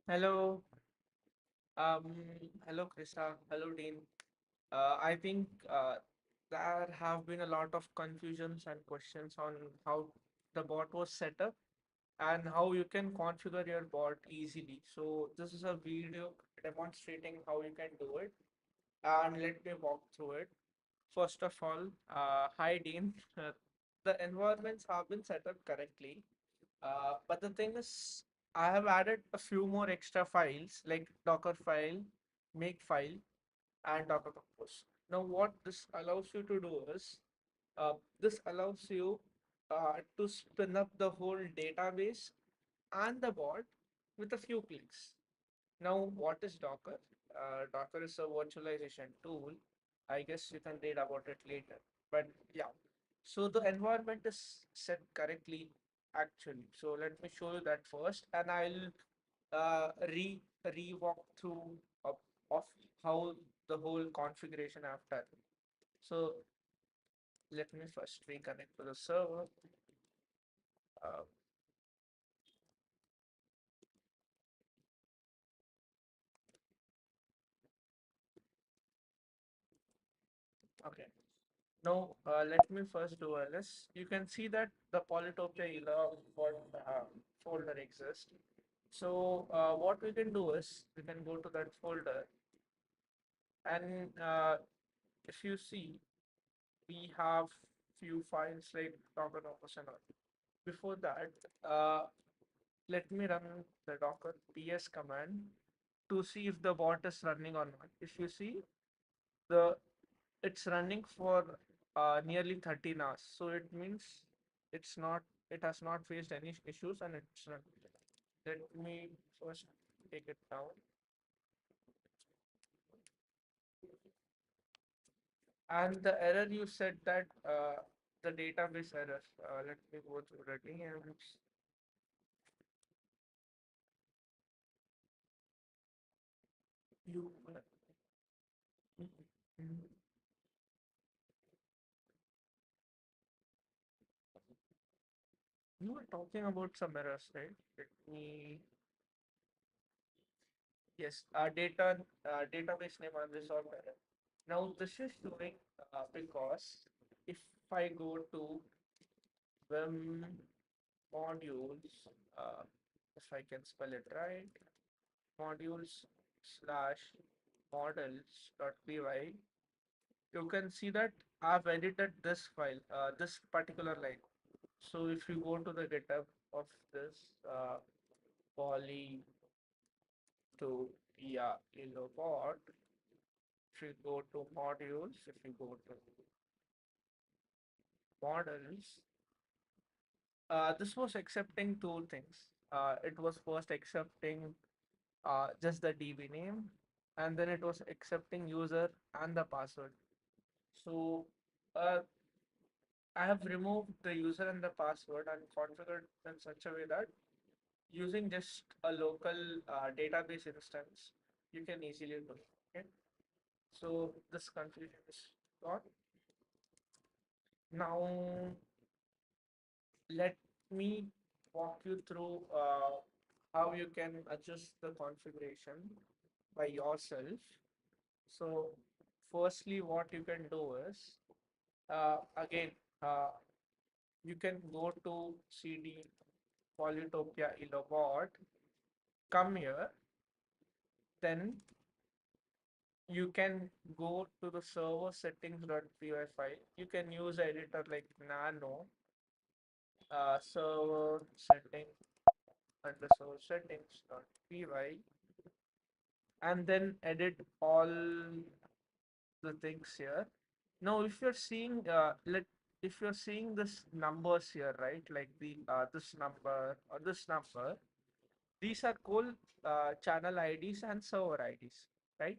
Hello, um, hello Krista, hello Dean. I think there have been a lot of confusions and questions on how the bot was set up and how you can configure your bot easily. So this is a video demonstrating how you can do it, and let me walk through it. First of all, hi Dean. The environments have been set up correctly, but the thing is, I have added a few more extra files like Docker file, make file, and Docker Compose. Now, what this allows you to do is, this allows you to spin up the whole database and the bot with a few clicks. Now, what is Docker? Docker is a virtualization tool. I guess you can read about it later. But yeah, so the environment is set correctly actually. So let me show you that first, and I'll re walk through of how the whole configuration after. So let me first reconnect to the server. Uh, okay. Now, let me first do ls. You can see that the Polytopia folder exists. So, what we can do is we can go to that folder, and if you see, we have few files like Docker Opus and all. Before that, let me run the Docker ps command to see if the bot is running or not. If you see, the it's running for nearly 13 hours. So it means it's not, it has not faced any issues and it's run. Let me first take it down. And the error you said that the database error. Let me go through the DMs. You, you were talking about some errors, right? Let me. Yes, database name unresolved error. Now this is showing because if I go to Vim modules, if I can spell it right, modules slash models.py, you can see that I've edited this file, this particular line. So if you go to the GitHub of this poly to bot, if you go to modules, if you go to models, this was accepting two things. It was first accepting just the DB name, and then it was accepting user and the password. So uh, I have removed the user and the password and configured in such a way that using just a local database instance, you can easily do it. Okay, so this confusion is gone. Now let me walk you through how you can adjust the configuration by yourself. So firstly, what you can do is, again, uh, you can go to cd Polytopia bot, come here, then you can go to the server settings.py file. You can use editor like nano, server setting underscore settings.py, and then edit all the things here. Now, if you're seeing, if you're seeing this numbers here, right, like the this number or this number, these are called channel IDs and server IDs, right?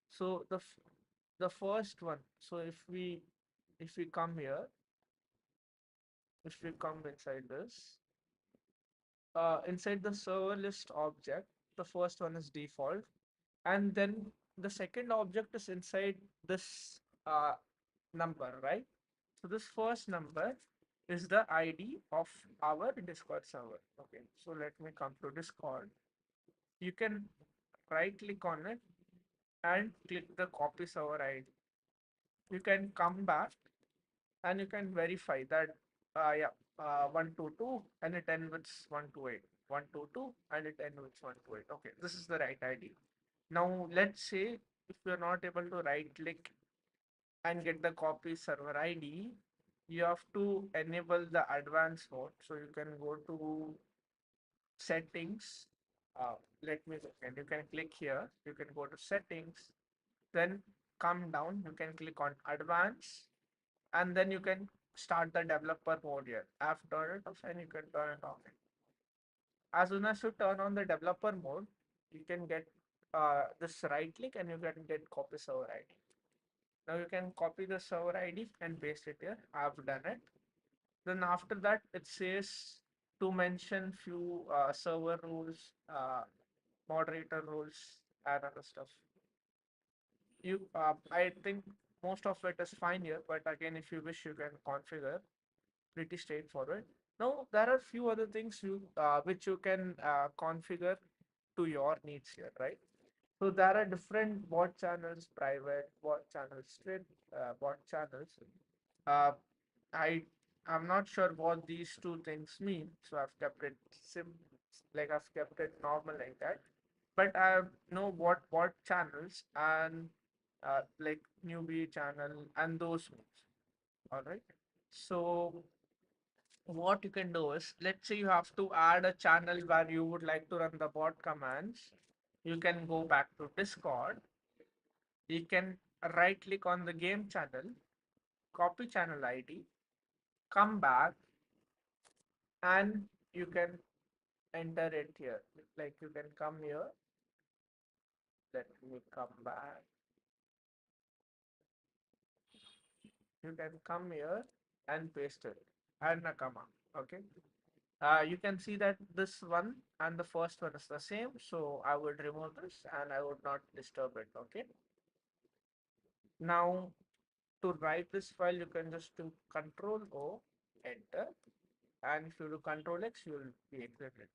So the first one. So if we come here, if we come inside this, inside the server list object, the first one is default, and then the second object is inside this number, right? So this first number is the ID of our Discord server. Okay, so let me come to Discord. you can right click on it and click the copy server ID. You can come back and you can verify that, yeah, 122 and it ends with 128. 122 and it ends with 128. Okay, this is the right ID. Now, let's say if you're not able to right click and get the copy server ID, you have to enable the advanced mode. So you can go to settings. Let me look, and you can click here. You can go to settings, then come down. You can click on advanced, and then you can start the developer mode here. I've turned it off, and you can turn it on. As soon as you turn on the developer mode, you can get this right click and you can get copy server ID. Now you can copy the server ID and paste it here. I've done it. Then after that, it says to mention few server rules, moderator rules, and other stuff. I think most of it is fine here, but again, if you wish, you can configure. Pretty straightforward. Now there are few other things which you can configure to your needs here, right? So there are different bot channels, private bot channels, straight bot channels. Uh, I I'm not sure what these two things mean, so I've kept it like I've kept it normal like that. But I know what bot channels and like newbie channel and those means. All right. So what you can do is, let's say you have to add a channel where you would like to run the bot commands. You can go back to Discord. You can right click on the game channel, copy channel ID, come back, and you can enter it here. Like you can come here. Let me come back. You can come here and paste it and a comma. Okay. You can see that this one and the first one is the same. So I would remove this and I would not disturb it. Okay. Now to write this file, you can just do Control O, enter, and if you do Control X, you will be exited.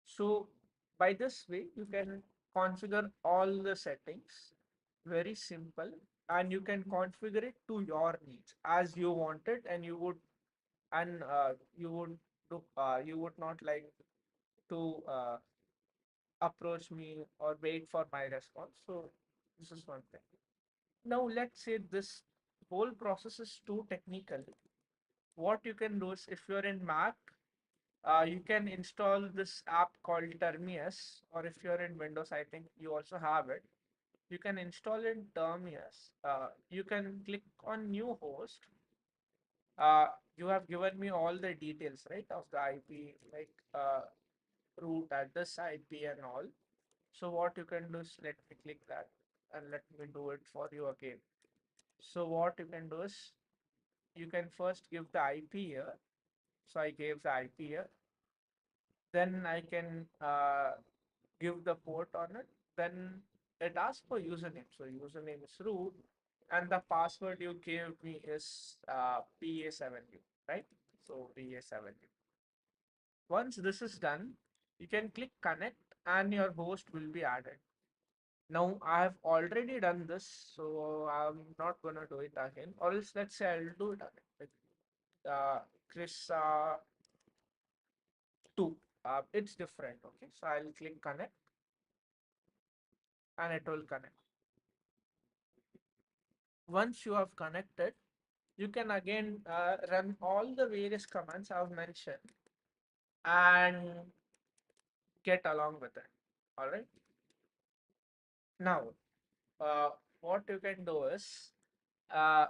So by this way, you can configure all the settings. Very simple, and you can configure it to your needs as you want it, and you would not like to approach me or wait for my response. So this is one thing. Now let's say this whole process is too technical. What you can do is, if you're in Mac, you can install this app called Termius, or if you're in Windows, I think you also have it. You can install in Termius. You can click on new host. You have given me all the details, right, of the IP, like root address, IP, and all. So what you can do is, let me click that and let me do it for you again. So what you can do is, you can first give the IP here. So I gave the IP here. Then I can give the port on it. Then it asks for username. So username is root, and the password you gave me is PA70, right? So PA70. Once this is done, you can click connect and your host will be added. Now I have already done this, so I'm not gonna do it again. Or else, let's say I'll do it again. Chris 2. It's different. Okay, so I'll click connect and it will connect. Once you have connected, you can again run all the various commands I've mentioned and get along with it. All right. Now, uh, what you can do is, uh,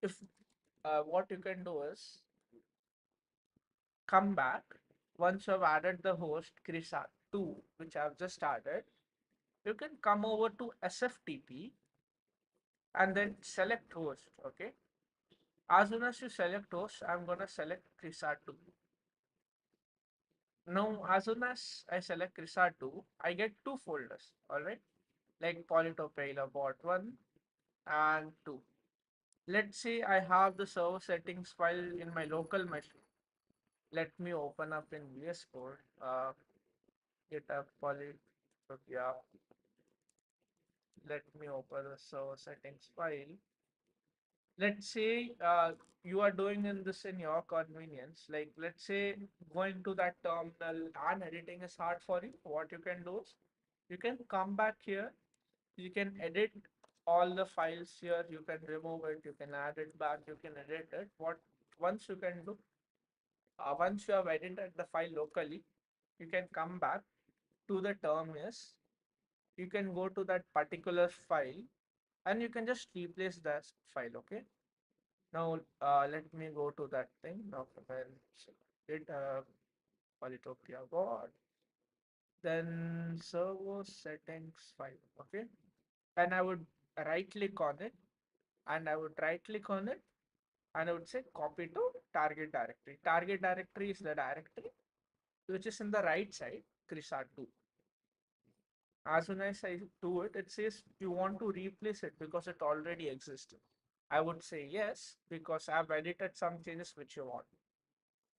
if what you can do is come back once you have added the host Krisa2, which I've just added. You can come over to SFTP and then select host. Okay. As soon as you select host, I'm gonna select Krisa2. Now, as soon as I select Krisa2, I get two folders, all right? Like Polytopia Bot 1 and 2. Let's say I have the server settings file in my local machine. Let me open up in VS Code. GitHub Polytopia. Let me open the server settings file. Let's say you are doing in this in your convenience. Like let's say going to that terminal and editing is hard for you. What you can do is you can come back here. You can edit all the files here. You can remove it. You can add it back. You can edit it. What once you can do, once you have edited the file locally, you can come back to the terminus. You can go to that particular file and you can just replace that file. Okay. Now, let me go to that thing. Documents, it Polytopia bot, then server settings file. Okay, and I would right click on it, and I would right click on it, and I would say copy to target directory. Target directory is the directory which is in the right side, Krisa2. As soon as I do it, it says you want to replace it because it already existed. I would say yes because I've edited some changes which you want.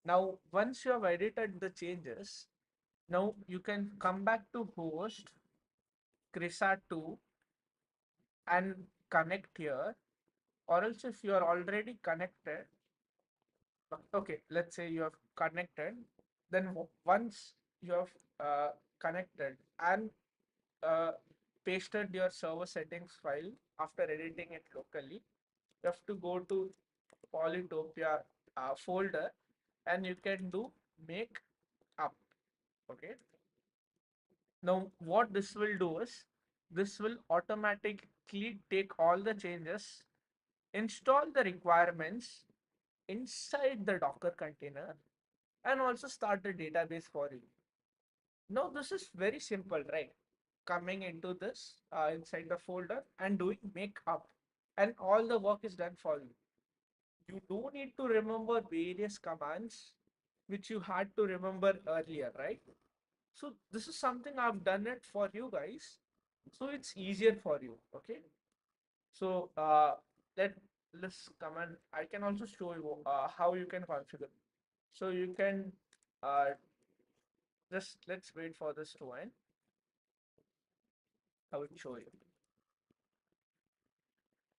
Now, once you have edited the changes, now you can come back to host, Krisa2 and connect here. Or else if you are already connected, okay, let's say you have connected, then once you have connected and uh, pasted your server settings file after editing it locally, you have to go to Polytopia folder and you can do make up. Okay. Now, what this will do is this will automatically take all the changes, install the requirements inside the Docker container, and also start the database for you. Now, this is very simple, right? Coming into this inside the folder and doing make up, and all the work is done for you. You don't need to remember various commands which you had to remember earlier, right? So this is something I've done it for you guys. So it's easier for you. Okay. So let let's command. I can also show you how you can configure. So you can just let's wait for this to end. I will show you.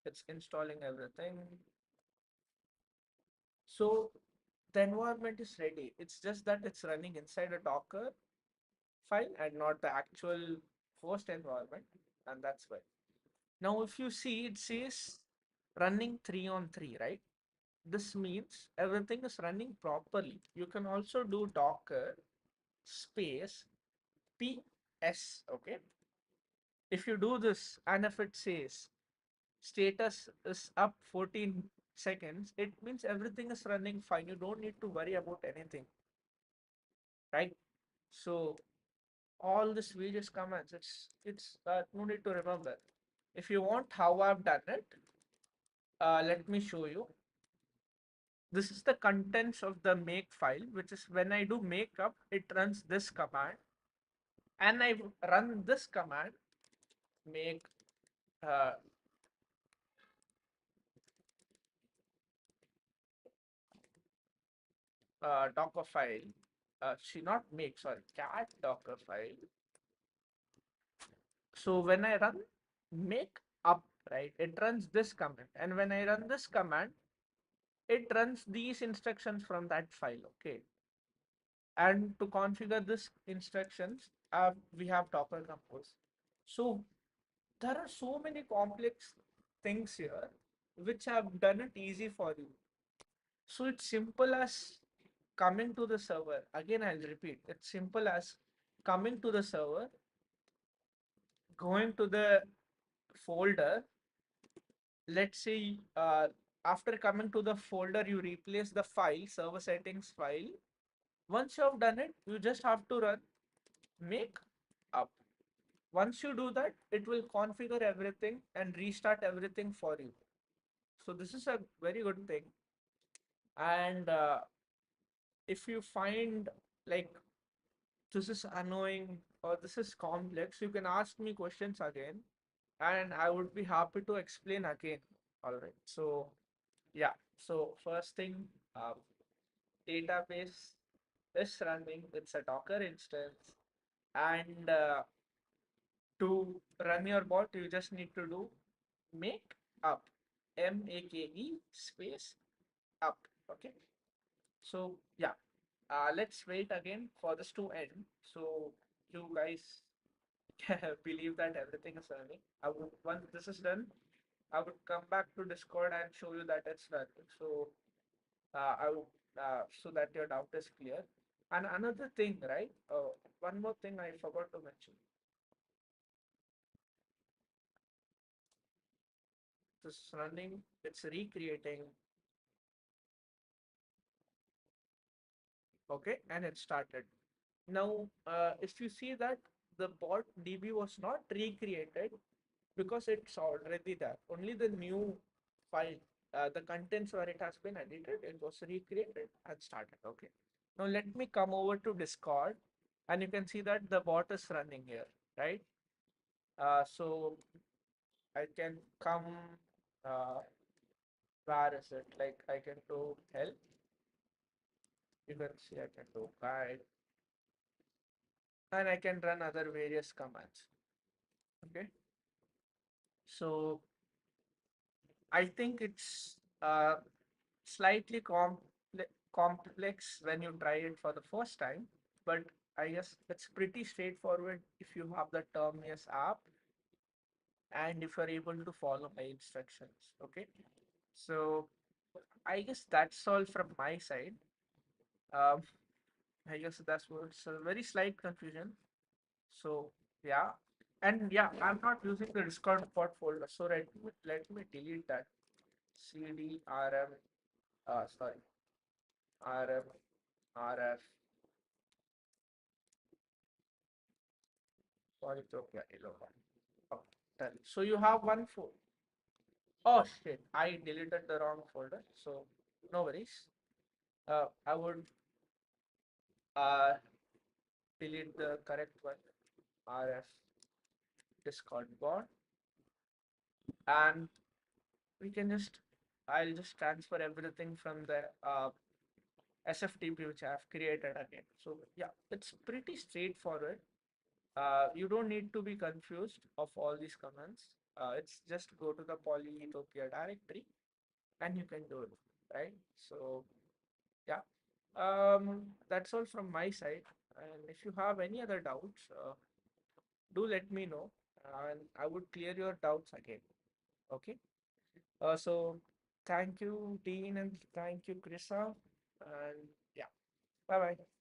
It's installing everything. So the environment is ready. It's just that it's running inside a Docker file and not the actual host environment, and that's why. Now, if you see, it says running 3 on 3, right? This means everything is running properly. You can also do Docker space PS, okay? If you do this and if it says status is up 14 seconds, it means everything is running fine. You don't need to worry about anything, right? So all this various commands, it's no need to remember. If you want how I've done it, let me show you. This is the contents of the make file, which is when I do makeup, it runs this command, and I run this command, make uh, Docker file. She not make, sorry, cat Docker file. So when I run make up, right, it runs this command, and when I run this command, it runs these instructions from that file. Okay, and to configure this instructions, we have Docker Compose. So there are so many complex things here which have done it easy for you. So it's simple as coming to the server. Again, I'll repeat. It's simple as coming to the server, going to the folder. Let's say after coming to the folder, you replace the file, server settings file. Once you have done it, you just have to run make up. Once you do that, it will configure everything and restart everything for you. So this is a very good thing. And if you find like this is annoying or this is complex, you can ask me questions again, and I would be happy to explain again. All right. So yeah. So first thing, uh, database is running. It's a Docker instance. And to run your bot, you just need to do make up, make space up. Okay. So yeah, let's wait again for this to end. So you guys believe that everything is running. I would once this is done, I would come back to Discord and show you that it's done. So I would so that your doubt is clear. And another thing, right? One more thing I forgot to mention. This running, it's recreating, okay, and it started. Now, if you see that the bot DB was not recreated because it's already there. Only the new file, the contents where it has been edited, it was recreated and started. Okay. Now let me come over to Discord, and you can see that the bot is running here, right? So I can come. Uh, where is it? Like I can do help. You can see I can do guide, and I can run other various commands. Okay. So I think it's slightly complex when you try it for the first time, but I guess it's pretty straightforward if you have the Terminus app and if you're able to follow my instructions. Okay, so I guess that's all from my side. Um, I guess that's what's a very slight confusion. So yeah, and yeah, I'm not using the Discord bot folder, so let me delete that cdrm. Sorry, rm rf Polytopia Custom. Oh, done. So you have one folder. Oh shit, I deleted the wrong folder. So no worries. I would uh, delete the correct one, RF Discord bot, and we can just I'll just transfer everything from the SFTP which I have created again. So yeah, it's pretty straightforward. You don't need to be confused of all these commands. It's just go to the Polytopia directory and you can do it, right? So yeah, that's all from my side. And if you have any other doubts, do let me know, and I would clear your doubts again. Okay. So thank you, Dean, and thank you, Krisa, and yeah, bye bye.